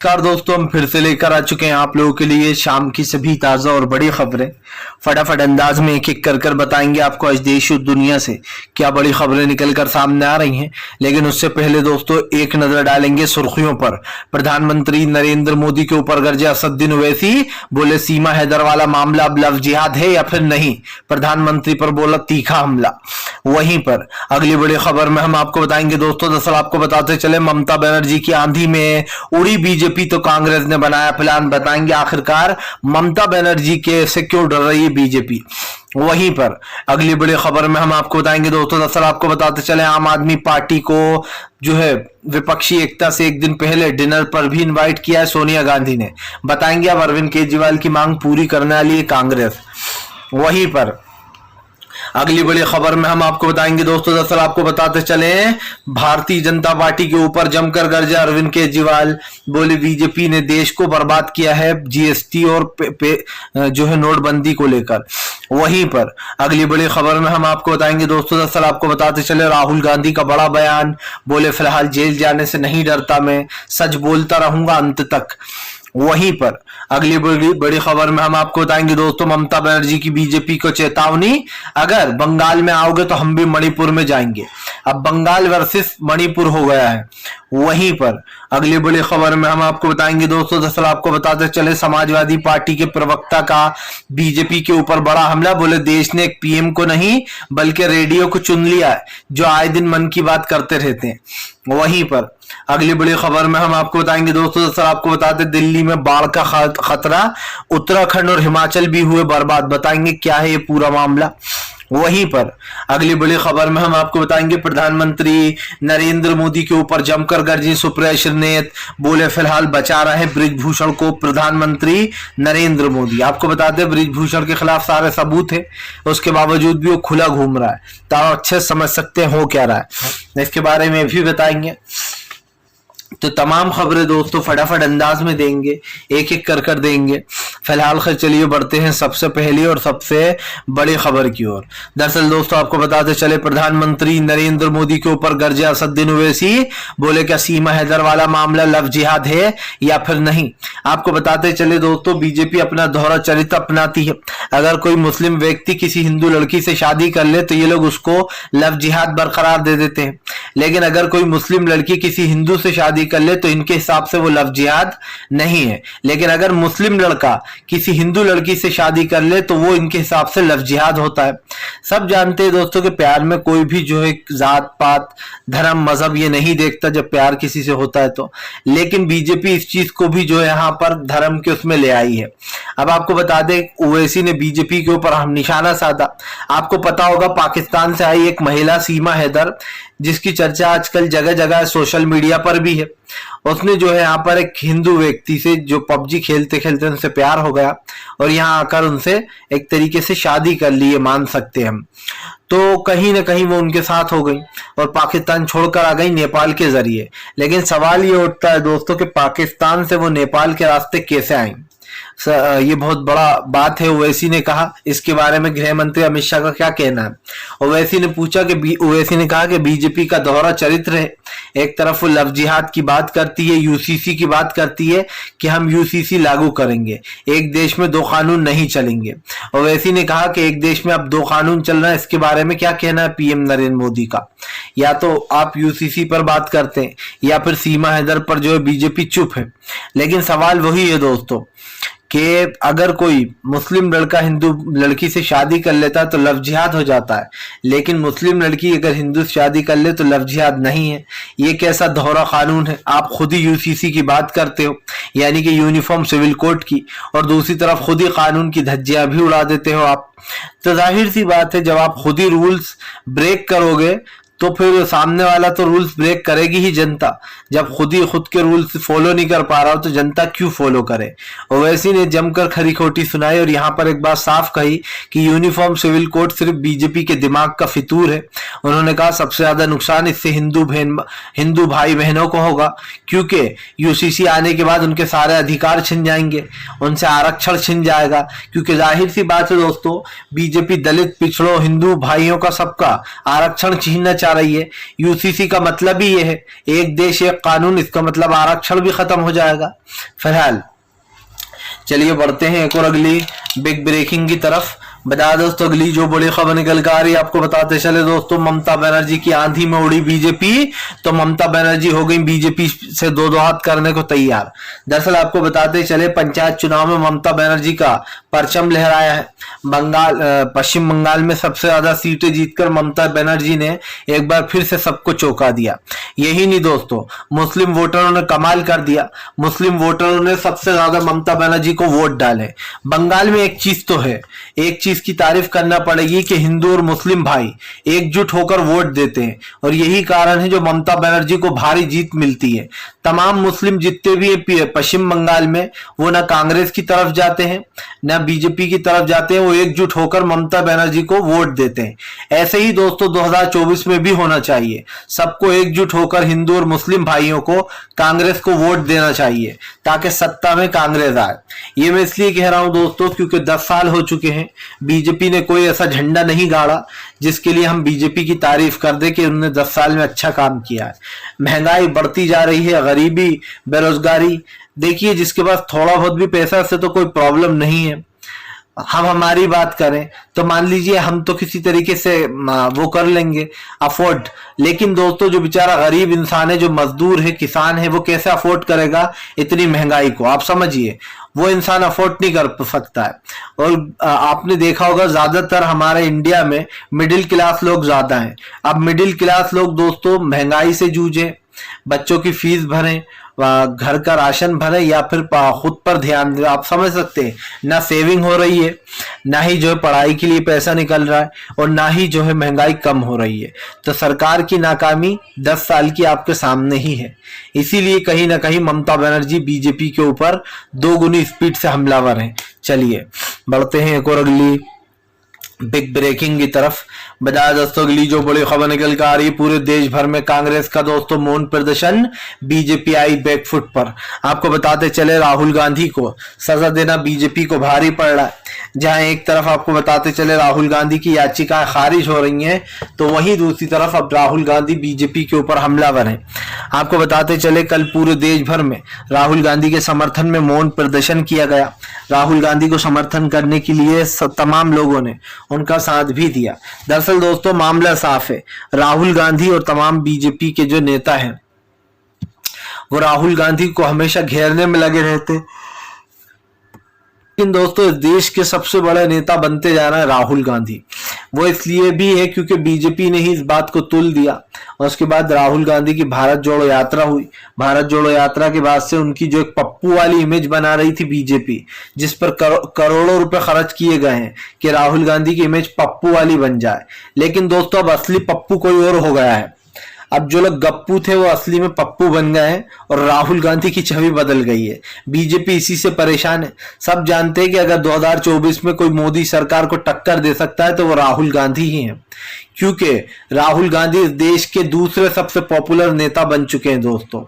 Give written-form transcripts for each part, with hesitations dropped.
नमस्कार दोस्तों, हम फिर से लेकर आ चुके हैं आप लोगों के लिए शाम की सभी ताजा और बड़ी खबरें। फटाफट अंदाज में एक एक कर बताएंगे आपको आज देश और दुनिया से क्या बड़ी खबरें निकल कर सामने आ रही हैं। लेकिन उससे पहले दोस्तों एक नजर डालेंगे सुर्खियों पर। प्रधानमंत्री नरेंद्र मोदी के ऊपर गरजे असदुद्दीन ओवैसी, बोले सीमा हैदर वाला मामला अब लव जिहाद है या फिर नहीं। प्रधानमंत्री पर बोला तीखा हमला। वहीं पर अगली बड़ी खबर में हम आपको बताएंगे दोस्तों, दरअसल आपको बताते चले ममता बनर्जी की आंधी में उड़ी बीजेपी तो कांग्रेस ने बनाया प्लान। बताएंगे आखिरकार ममता बनर्जी के से क्यों डर रही है बीजेपी। वहीं पर अगली बड़ी खबर में हम आपको बताएंगे दोस्तों, दरअसल आपको बताते चले आम आदमी पार्टी को जो है विपक्षी एकता से एक दिन पहले डिनर पर भी इनवाइट किया है सोनिया गांधी ने। बताएंगे अब अरविंद केजरीवाल की मांग पूरी करने वाली है कांग्रेस। वहीं पर अगली बड़ी खबर में हम आपको बताएंगे दोस्तों, दरअसल आपको बताते चले भारतीय जनता पार्टी के ऊपर जमकर गरजे अरविंद केजरीवाल, बोले बीजेपी ने देश को बर्बाद किया है जीएसटी और जो है नोटबंदी को लेकर। वहीं पर अगली बड़ी खबर में हम आपको बताएंगे दोस्तों, दरअसल आपको बताते चले राहुल गांधी का बड़ा बयान, बोले फिलहाल जेल जाने से नहीं डरता, मैं सच बोलता रहूंगा अंत तक। वहीं पर अगली बड़ी खबर में हम आपको बताएंगे दोस्तों, ममता बनर्जी की बीजेपी को चेतावनी, अगर बंगाल में आओगे तो हम भी मणिपुर में जाएंगे। अब बंगाल वर्सेस मणिपुर हो गया है। वहीं पर अगली बड़ी खबर में हम आपको बताएंगे दोस्तों, दरअसल आपको बताते चले समाजवादी पार्टी के प्रवक्ता का बीजेपी के ऊपर बड़ा हमला, बोले देश ने एक पीएम को नहीं बल्कि रेडियो को चुन लिया है जो आए दिन मन की बात करते रहते हैं। वहीं पर अगली बड़ी खबर में हम आपको बताएंगे दोस्तों, दरअसल आपको बताते दिल्ली में बाढ़ का खतरा, उत्तराखंड और हिमाचल भी हुए बर्बाद। बताएंगे क्या है ये पूरा मामला। वहीं पर अगली बड़ी खबर में हम आपको बताएंगे प्रधानमंत्री नरेंद्र मोदी के ऊपर जमकर गरजी सुप्रिया श्रीनेत, बोले फिलहाल बचा रहे ब्रिजभूषण को प्रधानमंत्री नरेंद्र मोदी। आपको बता दें ब्रिजभूषण के खिलाफ सारे सबूत है, उसके बावजूद भी वो खुला घूम रहा है, तो आप अच्छे समझ सकते हैं हो क्या रहा है, इसके बारे में भी बताएंगे। तो तमाम खबरें दोस्तों फटाफट अंदाज में देंगे, एक एक कर देंगे। फिलहाल चलिए बढ़ते हैं सबसे पहली और सबसे बड़ी खबर की ओर। दरअसल दोस्तों आपको बताते चले प्रधानमंत्री नरेंद्र मोदी के ऊपर गरजे असदुद्दीन ओवैसी, बोले क्या सीमा हैदर वाला मामला लव जिहाद है या फिर नहीं। आपको बताते चले दोस्तों बीजेपी अपना दोहरा चरित्र अपनाती है। अगर कोई मुस्लिम व्यक्ति किसी हिंदू लड़की से शादी कर ले तो ये लोग उसको लव जिहाद बरकरार दे देते हैं, लेकिन अगर कोई मुस्लिम लड़की किसी हिंदू से शादी कर ले तो इनके हिसाब से वो लव जिहाद नहीं है। लेकिन अगर मुस्लिम लड़का किसी हिंदू लड़की से शादी कर ले तो वो इनके हिसाब से लव जिहाद होता है। सब जानते हैं दोस्तों कि प्यार में कोई भी जो है जात पात धर्म मजहब ये नहीं देखता जब प्यार किसी से होता है तो। लेकिन बीजेपी इस चीज को भी जो है यहाँ पर धर्म के उसमें ले आई है। अब आपको बता दें ओवैसी ने बीजेपी के ऊपर हम निशाना साधा। आपको पता होगा पाकिस्तान से आई एक महिला सीमा हैदर, जिसकी चर्चा आजकल जगह जगह सोशल मीडिया पर भी है। उसने जो है यहाँ पर एक हिंदू व्यक्ति से जो पबजी खेलते खेलते उनसे प्यार हो गया और यहाँ आकर उनसे एक तरीके से शादी कर ली है, मान सकते हैं हम। तो कहीं ना कहीं वो उनके साथ हो गई और पाकिस्तान छोड़कर आ गई नेपाल के जरिए। लेकिन सवाल ये उठता है दोस्तों कि पाकिस्तान से वो नेपाल के रास्ते कैसे आई। ये बहुत बड़ा बात है। ओवैसी ने कहा, इसके बारे में गृह मंत्री अमित शाह का क्या कहना है। ओवैसी ने पूछा कि ओवैसी ने कहा कि बीजेपी का दोहरा चरित्र है। एक तरफ वो लव जिहाद की बात करती है, यूसीसी की बात करती है कि हम यूसीसी लागू करेंगे, एक देश में दो कानून नहीं चलेंगे। ओवैसी ने कहा कि एक देश में अब दो कानून चल रहा है, इसके बारे में क्या कहना है पीएम नरेंद्र मोदी का। या तो आप यूसीसी पर बात करते हैं या फिर सीमा हैदर पर जो है बीजेपी चुप है। लेकिन सवाल वही है दोस्तों कि अगर कोई मुस्लिम लड़का हिंदू लड़की से शादी कर लेता है तो लव जिहाद हो जाता है, लेकिन मुस्लिम लड़की अगर हिंदू से शादी कर ले तो लव जिहाद नहीं है। ये कैसा दोहरा कानून है। आप खुद ही यूसीसी की बात करते हो, यानी कि यूनिफॉर्म सिविल कोड की, और दूसरी तरफ खुद ही कानून की धज्जियां भी उड़ा देते हो आप। तो जाहिर सी बात है जब आप खुद ही रूल्स ब्रेक करोगे तो फिर सामने वाला तो रूल्स ब्रेक करेगी ही जनता। जब खुद ही खुद के रूल्स फॉलो नहीं कर पा रहा हो तो जनता क्यों फॉलो करे। ओवैसी ने जमकर खरी खोटी सुनाई और यहाँ पर एक बात साफ कही कि यूनिफॉर्म सिविल कोड सिर्फ बीजेपी के दिमाग का फितूर है। उन्होंने कहा सबसे ज्यादा नुकसान इससे हिंदू भाई बहनों को होगा, क्योंकि यूसीसी आने के बाद उनके सारे अधिकार छिन जाएंगे, उनसे आरक्षण छिन जाएगा। क्योंकि जाहिर सी बात है दोस्तों बीजेपी दलित पिछड़ों हिंदू भाइयों का सबका आरक्षण छीनना चाहती रही है। यूसीसी का मतलब ही ये है, एक देश एक कानून, इसका मतलब आरक्षण भी खत्म हो जाएगा। फिलहाल चलिए बढ़ते हैं एक और अगली बिग ब्रेकिंग की तरफ। बता दोस्तों अगली जो बड़ी खबर निकल कर आ रही है, आपको बताते चले दोस्तों, ममता बनर्जी की आंधी में उड़ी बीजेपी, तो ममता बनर्जी हो गई बीजेपी से दो हाथ करने को तैयार। दरअसल आपको बताते चले, पंचायत चुनाव में ममता बनर्जी का परचम लहराया है। पश्चिम बंगाल में सबसे ज्यादा सीटें जीतकर ममता बनर्जी ने एक बार फिर से सबको चौंका दिया। यही नहीं दोस्तों, मुस्लिम वोटरों ने कमाल कर दिया। मुस्लिम वोटरों ने सबसे ज्यादा ममता बनर्जी को वोट डाले। बंगाल में एक चीज तो है, एक चीज की तारीफ करना पड़ेगी कि हिंदू और मुस्लिम भाई एकजुट होकर वोट देते हैं, और यही कारण है जो ममता बनर्जी को भारी जीत मिलती है। तमाम मुस्लिम जितने भी पश्चिम बंगाल में, वो ना कांग्रेस की तरफ जाते हैं ना बीजेपी की तरफ जाते हैं, वो एकजुट होकर ममता बनर्जी को वोट देते हैं। ऐसे ही दोस्तों 2024 में भी होना चाहिए, सबको एकजुट होकर हिंदू और मुस्लिम भाइयों को कांग्रेस को वोट देना चाहिए ताकि सत्ता में कांग्रेस आए। ये मैं इसलिए कह रहा हूं दोस्तों क्योंकि 10 साल हो चुके हैं, बीजेपी ने कोई ऐसा झंडा नहीं गाड़ा जिसके लिए हम बीजेपी की तारीफ कर दे कि उन्होंने 10 साल में अच्छा काम किया है। महंगाई बढ़ती जा रही है, गरीबी, बेरोजगारी, देखिए जिसके पास थोड़ा बहुत भी पैसा से तो कोई प्रॉब्लम नहीं है। हम हमारी बात करें तो मान लीजिए हम तो किसी तरीके से वो कर लेंगे अफोर्ड, लेकिन दोस्तों जो बेचारा गरीब इंसान है, जो मजदूर है, किसान है, वो कैसे अफोर्ड करेगा इतनी महंगाई को? आप समझिए, वो इंसान अफोर्ड नहीं कर सकता है। और आपने देखा होगा ज्यादातर हमारे इंडिया में मिडिल क्लास लोग ज्यादा हैं। अब मिडिल क्लास लोग दोस्तों महंगाई से जूझे, बच्चों की फीस भरें, घर का राशन भरे, या फिर खुद पर ध्यान दे। आप समझ सकते हैं, ना सेविंग हो रही है, ना ही जो है पढ़ाई के लिए पैसा निकल रहा है, और ना ही जो है महंगाई कम हो रही है। तो सरकार की नाकामी 10 साल की आपके सामने ही है। इसीलिए कहीं ना कहीं ममता बनर्जी बीजेपी के ऊपर 2 गुनी स्पीड से हमलावर हैं। चलिए बढ़ते हैं एक और अगली बिग ब्रेकिंग की तरफ। बता दोस्तों अगली जो बड़ी खबर निकल कर आ रही है, पूरे देश भर में कांग्रेस का दोस्तों मौन प्रदर्शन, बीजेपी आई बैकफुट पर। आपको बताते चले राहुल गांधी को सजा देना बीजेपी को भारी पड़ रहा है। जहां एक तरफ आपको बताते चले राहुल गांधी की याचिकाएं खारिज हो रही हैं, तो वहीं दूसरी तरफ अब राहुल गांधी बीजेपी के ऊपर हमलावर हैं। आपको बताते चले कल पूरे देश भर में राहुल गांधी के समर्थन में मौन प्रदर्शन किया गया। राहुल गांधी को समर्थन करने के लिए तमाम लोगों ने उनका साथ भी दिया। दरअसल दोस्तों मामला साफ है, राहुल गांधी और तमाम बीजेपी के जो नेता हैं वो राहुल गांधी को हमेशा घेरने में लगे रहते, लेकिन दोस्तों इस देश के सबसे बड़े नेता बनते जा रहा है राहुल गांधी। वो इसलिए भी है क्योंकि बीजेपी ने ही इस बात को तुल दिया, और उसके बाद राहुल गांधी की भारत जोड़ो यात्रा हुई। भारत जोड़ो यात्रा के बाद से उनकी जो एक पप्पू वाली इमेज बना रही थी बीजेपी, जिस पर करोड़ों रुपए खर्च किए गए हैं कि राहुल गांधी की इमेज पप्पू वाली बन जाए, लेकिन दोस्तों अब असली पप्पू कोई और हो गया है। अब जो लोग गप्पू थे वो असली में पप्पू बन गए हैं, और राहुल गांधी की छवि बदल गई है। बीजेपी इसी से परेशान है। सब जानते हैं कि अगर 2024 में कोई मोदी सरकार को टक्कर दे सकता है तो वो राहुल गांधी ही है, क्योंकि राहुल गांधी इस देश के दूसरे सबसे पॉपुलर नेता बन चुके हैं। दोस्तों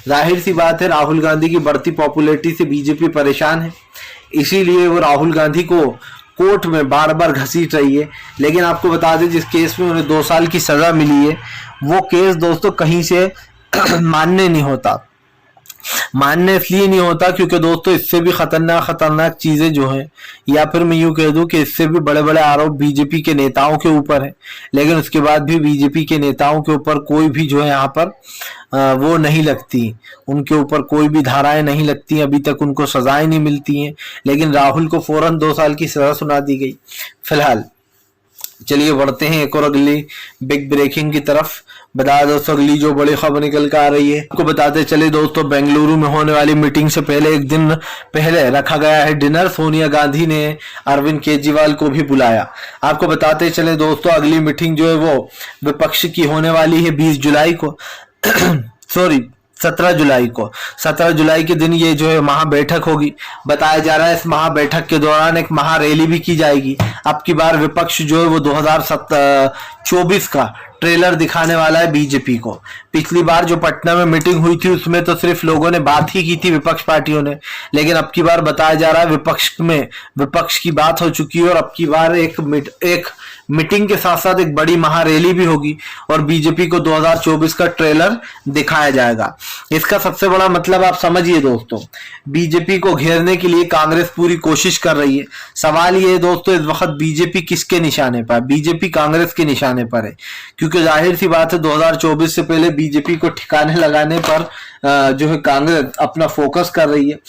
जाहिर सी बात है, राहुल गांधी की बढ़ती पॉपुलैरिटी से बीजेपी परेशान है, इसीलिए वो राहुल गांधी को कोर्ट में बार बार घसीट रही है। लेकिन आपको बता दें, जिस केस में उन्हें 2 साल की सजा मिली है, वो केस दोस्तों कहीं से मान्य नहीं होता। मानने इसलिए नहीं होता क्योंकि दोस्तों इससे भी खतरनाक चीजें जो हैं, या फिर मैं यूं कह दूं कि इससे भी बड़े बड़े आरोप बीजेपी के नेताओं के ऊपर है, लेकिन उसके बाद भी बीजेपी के नेताओं के ऊपर कोई भी जो है यहाँ पर वो नहीं लगती, उनके ऊपर कोई भी धाराएं नहीं लगती, अभी तक उनको सजाएं नहीं मिलती हैं। लेकिन राहुल को फौरन 2 साल की सजा सुना दी गई। फिलहाल चलिए बढ़ते हैं एक और अगली बिग ब्रेकिंग की तरफ। बता दोस्तों अगली जो बड़ी खबर निकल कर आ रही है, आपको बताते चले दोस्तों, बेंगलुरु में होने वाली मीटिंग से पहले एक दिन पहले रखा गया है डिनर। सोनिया गांधी ने अरविंद केजरीवाल को भी बुलाया। आपको बताते चले दोस्तों अगली मीटिंग जो है वो विपक्ष की होने वाली है 20 जुलाई को सॉरी 17 जुलाई को। 17 जुलाई के दिन ये जो है महाबैठक होगी। बताया जा रहा है इस महाबैठक के दौरान एक महारैली भी की जाएगी। अब की बार विपक्ष जो है वो 2024 का ट्रेलर दिखाने वाला है बीजेपी को। पिछली बार जो पटना में मीटिंग हुई थी उसमें तो सिर्फ लोगों ने बात ही की थी विपक्ष पार्टियों ने, लेकिन अब की बार बताया जा रहा है विपक्ष की बात हो चुकी है और अब की बार एक मीटिंग के साथ साथ एक बड़ी महारैली भी होगी और बीजेपी को 2024 का ट्रेलर दिखाया जाएगा। इसका सबसे बड़ा मतलब आप समझिए दोस्तों, बीजेपी को घेरने के लिए कांग्रेस पूरी कोशिश कर रही है। सवाल ये है दोस्तों, इस वक्त बीजेपी किसके निशाने पर? बीजेपी कांग्रेस के निशाने पर है, क्योंकि जाहिर सी बात है 2024 से पहले बीजेपी को ठिकाने लगाने पर जो है कांग्रेस अपना फोकस कर रही है।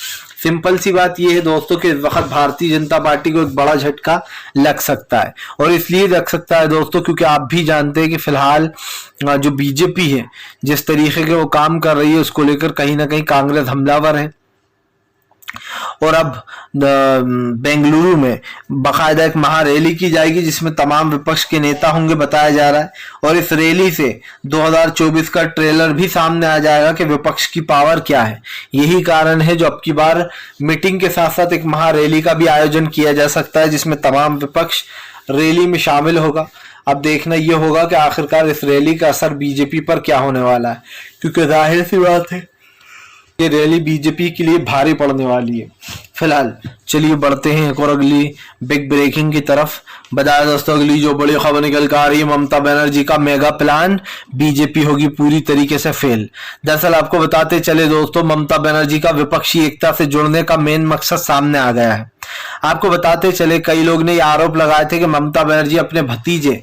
सिंपल सी बात यह है दोस्तों कि इस वक्त भारतीय जनता पार्टी को एक बड़ा झटका लग सकता है, और इसलिए लग सकता है दोस्तों क्योंकि आप भी जानते हैं कि फिलहाल जो बीजेपी है जिस तरीके के वो काम कर रही है उसको लेकर कहीं ना कहीं कांग्रेस हमलावर है। और अब बेंगलुरु में बाकायदा एक महारैली की जाएगी जिसमें तमाम विपक्ष के नेता होंगे बताया जा रहा है, और इस रैली से 2024 का ट्रेलर भी सामने आ जाएगा कि विपक्ष की पावर क्या है। यही कारण है जो अब की बार मीटिंग के साथ साथ एक महारैली का भी आयोजन किया जा सकता है जिसमें तमाम विपक्ष रैली में शामिल होगा। अब देखना यह होगा कि आखिरकार इस रैली का असर बीजेपी पर क्या होने वाला है, क्योंकि जाहिर सी बात है ये रैली बीजेपी के लिए भारी पड़ने वाली है। फिलहाल चलिए बढ़ते हैं एक और अगली बिग ब्रेकिंग की तरफ। बताया दोस्तों अगली जो बड़ी खबर निकल कर आ रही है, ममता बनर्जी का मेगा प्लान, बीजेपी होगी पूरी तरीके से फेल। दरअसल आपको बताते चले दोस्तों, ममता बनर्जी का विपक्षी एकता से जुड़ने का मेन मकसद सामने आ गया है। आपको बताते चले कई लोग ने आरोप लगाए थे कि ममता बनर्जी अपने भतीजे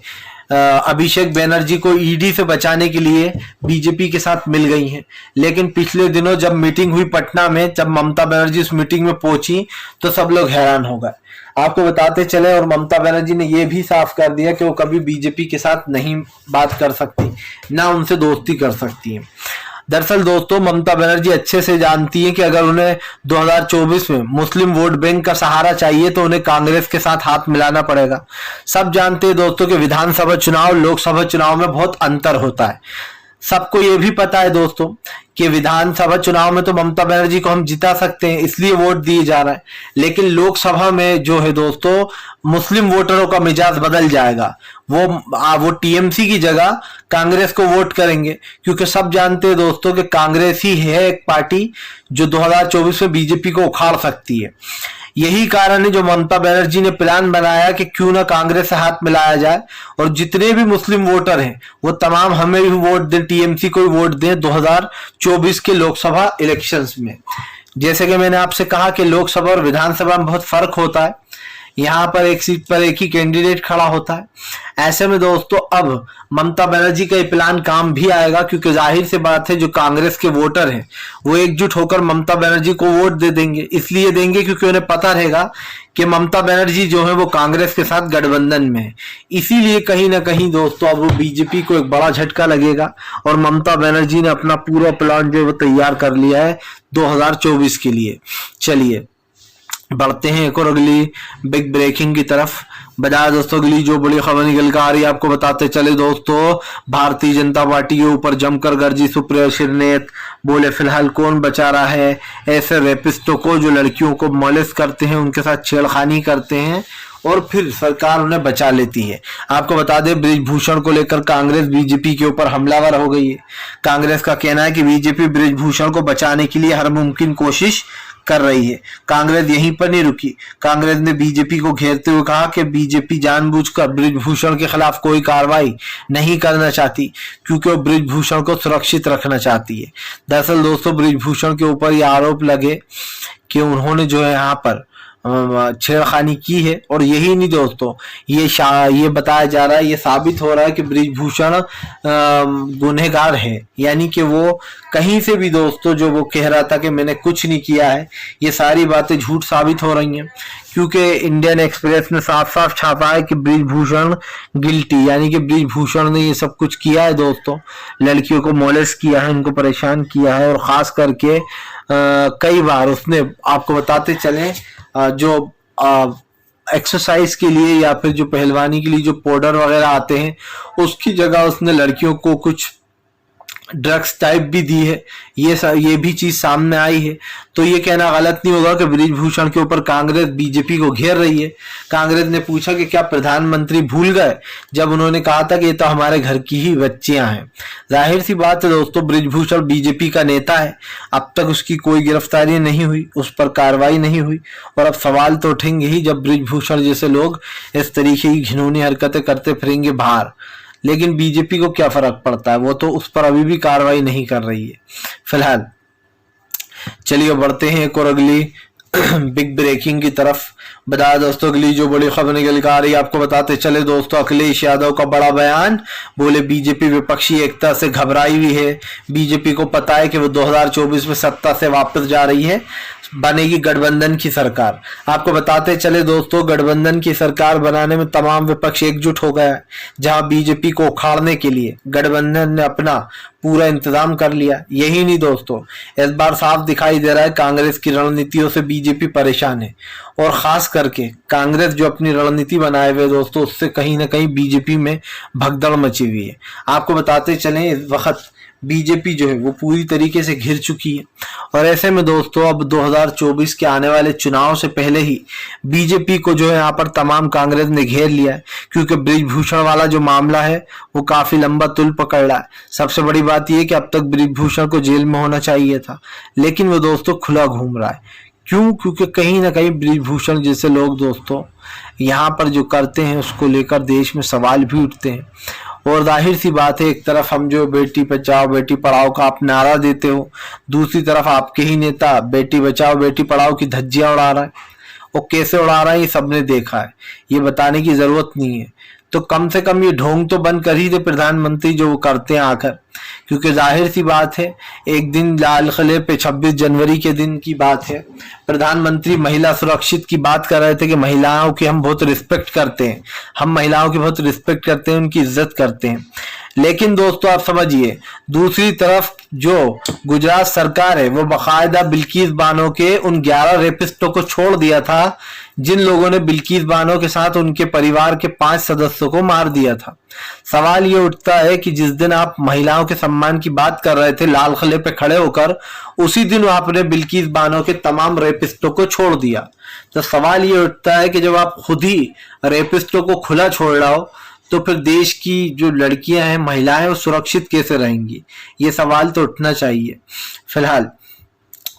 अभिषेक बनर्जी को ईडी से बचाने के लिए बीजेपी के साथ मिल गई हैं, लेकिन पिछले दिनों जब मीटिंग हुई पटना में, जब ममता बनर्जी उस मीटिंग में पहुंची तो सब लोग हैरान हो गए। आपको बताते चले और ममता बनर्जी ने यह भी साफ कर दिया कि वो कभी बीजेपी के साथ नहीं बात कर सकती, ना उनसे दोस्ती कर सकती है। दरअसल दोस्तों ममता बनर्जी अच्छे से जानती है कि अगर उन्हें 2024 में मुस्लिम वोट बैंक का सहारा चाहिए तो उन्हें कांग्रेस के साथ हाथ मिलाना पड़ेगा। सब जानते हैं दोस्तों कि विधानसभा चुनाव लोकसभा चुनाव में बहुत अंतर होता है। सबको ये भी पता है दोस्तों कि विधानसभा चुनाव में तो ममता बनर्जी को हम जिता सकते हैं, इसलिए वोट दिए जा रहा है, लेकिन लोकसभा में जो है दोस्तों मुस्लिम वोटरों का मिजाज बदल जाएगा। वो टीएमसी की जगह कांग्रेस को वोट करेंगे, क्योंकि सब जानते हैं दोस्तों कि कांग्रेस ही है एक पार्टी जो 2024 में बीजेपी को उखाड़ सकती है। यही कारण है जो ममता बनर्जी ने प्लान बनाया कि क्यों ना कांग्रेस से हाथ मिलाया जाए और जितने भी मुस्लिम वोटर हैं वो तमाम हमें भी वोट दें, टीएमसी को भी वोट दें 2024 के लोकसभा इलेक्शंस में। जैसे कि मैंने आपसे कहा कि लोकसभा और विधानसभा में बहुत फर्क होता है, यहाँ पर एक सीट पर एक ही कैंडिडेट खड़ा होता है। ऐसे में दोस्तों अब ममता बनर्जी का ये प्लान काम भी आएगा, क्योंकि जाहिर सी बात है जो कांग्रेस के वोटर हैं वो एकजुट होकर ममता बनर्जी को वोट दे देंगे। इसलिए देंगे क्योंकि उन्हें पता रहेगा कि ममता बनर्जी जो है वो कांग्रेस के साथ गठबंधन में है। इसीलिए कहीं ना कहीं दोस्तों अब वो बीजेपी को एक बड़ा झटका लगेगा और ममता बनर्जी ने अपना पूरा प्लान जो है वो तैयार कर लिया है 2024 के लिए। चलिए बढ़ते हैं एक और अगली बिग ब्रेकिंग की तरफ। बताया दोस्तों अगली जो बड़ी खबर निकल कर आ रही है, आपको बताते चले दोस्तों, भारतीय जनता पार्टी के ऊपर जमकर गरजी सुप्रिया श्रीनेत, बोले फिलहाल कौन बचा रहा है ऐसे रेपिस्टों को जो लड़कियों को मॉलेस्ट करते हैं, उनके साथ छेड़खानी करते हैं और फिर सरकार उन्हें बचा लेती है। आपको बता दें बृजभूषण को लेकर कांग्रेस बीजेपी के ऊपर हमलावर हो गई है। कांग्रेस का कहना है कि बीजेपी बृजभूषण को बचाने के लिए हर मुमकिन कोशिश कर रही है। कांग्रेस यहीं पर नहीं रुकी, कांग्रेस ने बीजेपी को घेरते हुए कहा कि बीजेपी जानबूझकर बृजभूषण के खिलाफ कोई कार्रवाई नहीं करना चाहती, क्योंकि वो बृजभूषण को सुरक्षित रखना चाहती है। दरअसल दोस्तों बृजभूषण के ऊपर ये आरोप लगे कि उन्होंने जो है यहाँ पर छेड़खानी की है, और यही नहीं दोस्तों ये बताया जा रहा है, ये साबित हो रहा है कि बृजभूषण गुनहगार है, यानी कि वो कहीं से भी दोस्तों जो वो कह रहा था कि मैंने कुछ नहीं किया है, ये सारी बातें झूठ साबित हो रही हैं। क्योंकि इंडियन एक्सप्रेस ने साफ साफ छापा है कि बृजभूषण गिल्टी, यानी कि बृजभूषण ने ये सब कुछ किया है दोस्तों, लड़कियों को मोलेस्ट किया है, उनको परेशान किया है, और खास करके कई बार उसने, आपको बताते चले जो एक्सरसाइज के लिए या फिर जो पहलवानी के लिए जो पाउडर वगैरह आते हैं उसकी जगह उसने लड़कियों को कुछ ड्रग्स टाइप भी दी है, ये भी चीज सामने आई है। तो ये कहना गलत नहीं होगा कि बृजभूषण के ऊपर कांग्रेस बीजेपी को घेर रही है। कांग्रेस ने पूछा कि क्या प्रधानमंत्री भूल गए जब उन्होंने कहा था कि ये तो हमारे घर की ही बच्चियां हैं। जाहिर सी बात है दोस्तों, बृजभूषण बीजेपी का नेता है, अब तक उसकी कोई गिरफ्तारी नहीं हुई, उस पर कार्रवाई नहीं हुई, और अब सवाल तो उठेंगे ही जब बृजभूषण जैसे लोग इस तरीके की घिनौनी हरकतें करते फिरेंगे बाहर। लेकिन बीजेपी को क्या फर्क पड़ता है, वो तो उस पर अभी भी कार्रवाई नहीं कर रही है फिलहाल। चलिए बढ़ते हैं एक और अगली बिग ब्रेकिंग की तरफ। बता दोस्तों, अगली जो बड़ी खबर निकल कर आ रही है आपको बताते चले दोस्तों। अखिलेश यादव का बड़ा बयान, बोले बीजेपी विपक्षी एकता से घबराई हुई है। बीजेपी को पता है कि वो 2024 में सत्ता से वापस जा रही है, बनेगी गठबंधन की सरकार। आपको बताते चले दोस्तों, गठबंधन की सरकार बनाने में तमाम विपक्ष एकजुट हो गया है। जहां बीजेपी को उखाड़ने के लिए गठबंधन ने अपना पूरा इंतजाम कर लिया। यही नहीं दोस्तों, इस बार साफ दिखाई दे रहा है कांग्रेस की रणनीतियों से बीजेपी परेशान है, और खास करके कांग्रेस जो अपनी रणनीति बनाए हुए दोस्तों, उससे कहीं ना कहीं बीजेपी में भगदड़ मची हुई है। आपको बताते चलें, इस वक्त बीजेपी जो है वो पूरी तरीके से घिर चुकी है, और ऐसे में दोस्तों अब 2024 के आने वाले चुनाव से पहले ही बीजेपी को जो है यहाँ पर तमाम कांग्रेस ने घेर लिया है, क्योंकि बृजभूषण वाला जो मामला है वो काफी लंबा तुल पकड़ रहा है। सबसे बड़ी बात यह कि अब तक बृजभूषण को जेल में होना चाहिए था, लेकिन वो दोस्तों खुला घूम रहा है। क्यों? क्योंकि कहीं ना कहीं बृजभूषण जैसे लोग दोस्तों यहाँ पर जो करते हैं उसको लेकर देश में सवाल भी उठते हैं। और जाहिर सी बात है, एक तरफ हम जो बेटी बचाओ बेटी पढ़ाओ का आप नारा देते हो, दूसरी तरफ आपके ही नेता बेटी बचाओ बेटी पढ़ाओ की धज्जियां उड़ा रहा है। वो कैसे उड़ा रहा है ये सबने देखा है, ये बताने की जरूरत नहीं है। तो कम से कम ये ढोंग तो बंद कर ही दे प्रधानमंत्री जो वो करते हैं आकर, क्योंकि जाहिर सी बात है, एक दिन लाल किले पे 26 जनवरी के दिन की बात है, प्रधानमंत्री महिला सुरक्षित की बात कर रहे थे कि महिलाओं की हम बहुत रिस्पेक्ट करते हैं, हम महिलाओं की बहुत रिस्पेक्ट करते हैं, उनकी इज्जत करते हैं। लेकिन दोस्तों आप समझिए, दूसरी तरफ जो गुजरात सरकार है वो बाकायदा बिल्किस बानो के उन 11 रेपिस्टों को छोड़ दिया था, जिन लोगों ने बिल्किस बानो के साथ उनके परिवार के 5 सदस्यों को मार दिया था। सवाल ये उठता है कि जिस दिन आप महिलाओं के सम्मान की बात कर रहे थे लाल किले पे खड़े होकर, उसी दिन आपने बिल्किस बानो के तमाम रेपिस्टों को छोड़ दिया। तो सवाल ये उठता है कि जब आप खुद ही रेपिस्टों को खुला छोड़ रहे हो, तो फिर देश की जो लड़कियां हैं, महिलाएं, वो सुरक्षित कैसे रहेंगी? ये सवाल तो उठना चाहिए। फिलहाल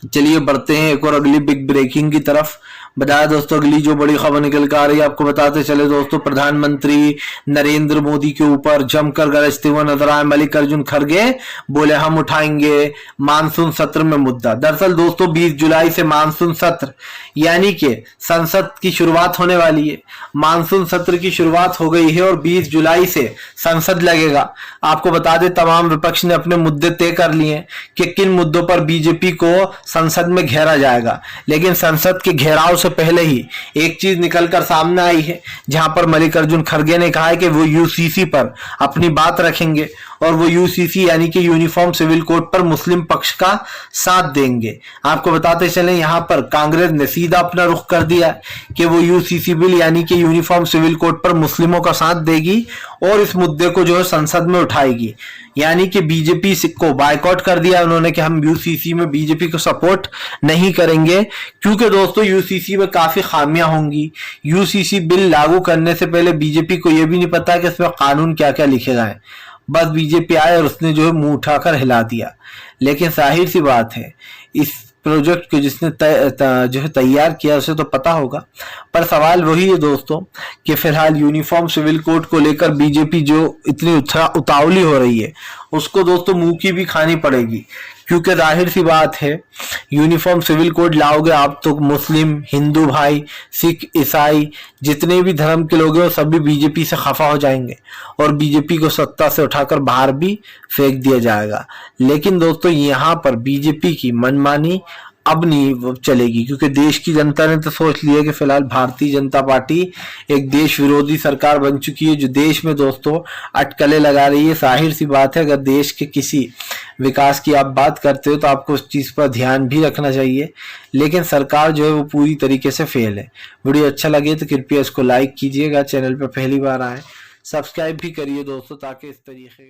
चलिए बढ़ते हैं एक और अगली बिग ब्रेकिंग की तरफ। बताया दोस्तों, अगली जो बड़ी खबर निकल कर आ रही है आपको बताते चले दोस्तों, प्रधानमंत्री नरेंद्र मोदी के ऊपर जमकर गरजते हुए नजर आए मल्लिकार्जुन खड़गे, बोले हम उठाएंगे मानसून सत्र में मुद्दा। दरअसल दोस्तों 20 जुलाई से मानसून सत्र यानी कि संसद की शुरुआत होने वाली है। मानसून सत्र की शुरुआत हो गई है और 20 जुलाई से संसद लगेगा। आपको बता दें, तमाम विपक्ष ने अपने मुद्दे तय कर लिए कि किन मुद्दों पर बीजेपी को संसद में घेरा जाएगा। लेकिन संसद के घेराव से पहले ही एक चीज निकलकर सामने आई है, जहां पर मल्लिकार्जुन खड़गे ने कहा है कि वो यूसीसी पर अपनी बात रखेंगे, और वो यूसीसी यानी कि यूनिफॉर्म सिविल कोड पर मुस्लिम पक्ष का साथ देंगे। आपको बताते चलें, यहां पर कांग्रेस ने सीधा अपना रुख कर दिया कि वो यूसीसी बिल यानी कि यूनिफॉर्म सिविल कोड पर मुस्लिमों का साथ देगी और इस मुद्दे को जो है संसद में उठाएगी। यानी कि बीजेपी को बायकॉट कर दिया उन्होंने कि हम यूसीसी में बीजेपी को सपोर्ट नहीं करेंगे, क्योंकि दोस्तों यूसीसी में काफी खामियां होंगी। यूसीसी बिल लागू करने से पहले बीजेपी को यह भी नहीं पता कि इसमें कानून क्या क्या लिखे गए। बस बीजेपी आए और उसने जो है मुंह उठाकर हिला दिया। लेकिन जाहिर सी बात है, इस प्रोजेक्ट को जिसने जो है तैयार किया उसे तो पता होगा, पर सवाल वही है दोस्तों कि फिलहाल यूनिफॉर्म सिविल कोड को लेकर बीजेपी जो इतनी उतावली हो रही है, उसको दोस्तों मुंह की भी खानी पड़ेगी। क्योंकि जाहिर सी बात है, यूनिफॉर्म सिविल कोड लाओगे आप तो मुस्लिम, हिंदू भाई, सिख, ईसाई जितने भी धर्म के लोग हैं वो सभी बीजेपी से खफा हो जाएंगे और बीजेपी को सत्ता से उठाकर बाहर भी फेंक दिया जाएगा। लेकिन दोस्तों यहाँ पर बीजेपी की मनमानी अब नहीं चलेगी, क्योंकि देश की जनता ने तो सोच लिया कि फिलहाल भारतीय जनता पार्टी एक देश विरोधी सरकार बन चुकी है, जो देश में दोस्तों अटकलें लगा रही है। जाहिर सी बात है, अगर देश के किसी विकास की आप बात करते हो तो आपको उस चीज पर ध्यान भी रखना चाहिए। लेकिन सरकार जो है वो पूरी तरीके से फेल है। वीडियो अच्छा लगे तो कृपया इसको लाइक कीजिएगा, चैनल पर पहली बार आए सब्सक्राइब भी करिए दोस्तों, ताकि इस तरीके